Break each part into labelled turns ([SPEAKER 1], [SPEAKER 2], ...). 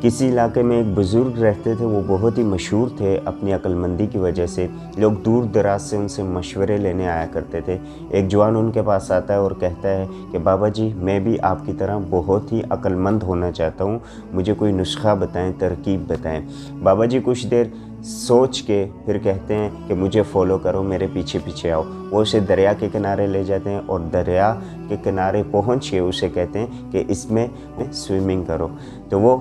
[SPEAKER 1] کسی علاقے میں ایک بزرگ رہتے تھے، وہ بہت ہی مشہور تھے اپنی عقل مندی کی وجہ سے۔ لوگ دور دراز سے ان سے مشورے لینے آیا کرتے تھے۔ ایک جوان ان کے پاس آتا ہے اور کہتا ہے کہ بابا جی میں بھی آپ کی طرح بہت ہی عقل مند ہونا چاہتا ہوں، مجھے کوئی نسخہ بتائیں، ترکیب بتائیں۔ بابا جی کچھ دیر سوچ کے پھر کہتے ہیں کہ مجھے فالو کرو، میرے پیچھے پیچھے آؤ۔ وہ اسے دریا کے کنارے لے جاتے ہیں اور دریا کے کنارے پہنچ کے اسے کہتے ہیں کہ اس میں سوئمنگ کرو۔ تو وہ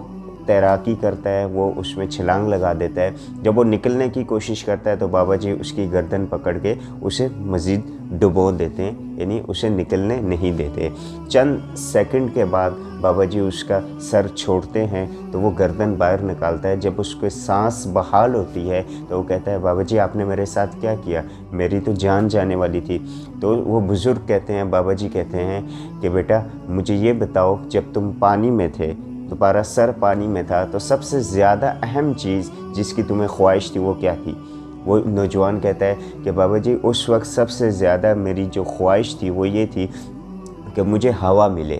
[SPEAKER 1] تیراکی کرتا ہے، وہ اس میں چھلانگ لگا دیتا ہے۔ جب وہ نکلنے کی کوشش کرتا ہے تو بابا جی اس کی گردن پکڑ کے اسے مزید ڈبو دیتے ہیں، یعنی اسے نکلنے نہیں دیتے۔ چند سیکنڈ کے بعد بابا جی اس کا سر چھوڑتے ہیں تو وہ گردن باہر نکالتا ہے۔ جب اس کو سانس بحال ہوتی ہے تو وہ کہتا ہے بابا جی آپ نے میرے ساتھ کیا کیا، میری تو جان جانے والی تھی۔ تو وہ بزرگ کہتے ہیں، بابا جی کہتے ہیں کہ بیٹا مجھے یہ بتاؤ، جب تم پانی میں تھے، تمہارا سر پانی میں تھا، تو سب سے زیادہ اہم چیز جس کی تمہیں خواہش تھی وہ کیا تھی؟ وہ نوجوان کہتا ہے کہ بابا جی اس وقت سب سے زیادہ میری جو خواہش تھی وہ یہ تھی کہ مجھے ہوا ملے،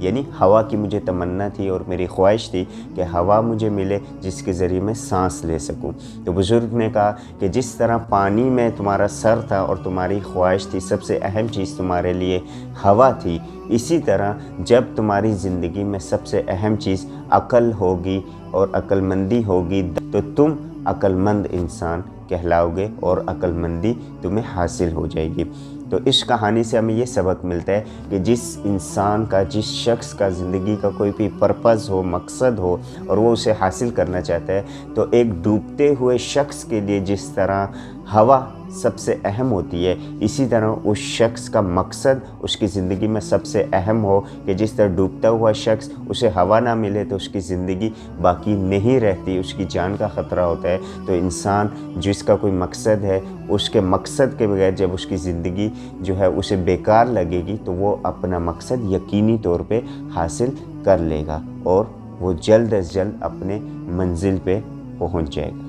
[SPEAKER 1] یعنی ہوا کی مجھے تمنا تھی اور میری خواہش تھی کہ ہوا مجھے ملے جس کے ذریعے میں سانس لے سکوں۔ تو بزرگ نے کہا کہ جس طرح پانی میں تمہارا سر تھا اور تمہاری خواہش تھی، سب سے اہم چیز تمہارے لیے ہوا تھی، اسی طرح جب تمہاری زندگی میں سب سے اہم چیز عقل ہوگی اور عقل مندی ہوگی تو تم عقل مند انسان کہلاؤ گے اور عقل مندی تمہیں حاصل ہو جائے گی۔ تو اس کہانی سے ہمیں یہ سبق ملتا ہے کہ جس انسان کا، جس شخص کا زندگی کا کوئی بھی پرپز ہو، مقصد ہو اور وہ اسے حاصل کرنا چاہتا ہے، تو ایک ڈوبتے ہوئے شخص کے لیے جس طرح ہوا سب سے اہم ہوتی ہے، اسی طرح اس شخص کا مقصد اس کی زندگی میں سب سے اہم ہو کہ جس طرح ڈوبتا ہوا شخص اسے ہوا نہ ملے تو اس کی زندگی باقی نہیں رہتی، اس کی جان کا خطرہ ہوتا ہے۔ تو انسان جس کا کوئی مقصد ہے، اس کے مقصد کے بغیر جب اس کی زندگی جو ہے اسے بیکار لگے گی تو وہ اپنا مقصد یقینی طور پہ حاصل کر لے گا اور وہ جلد از جلد اپنے منزل پہ پہنچ جائے گا۔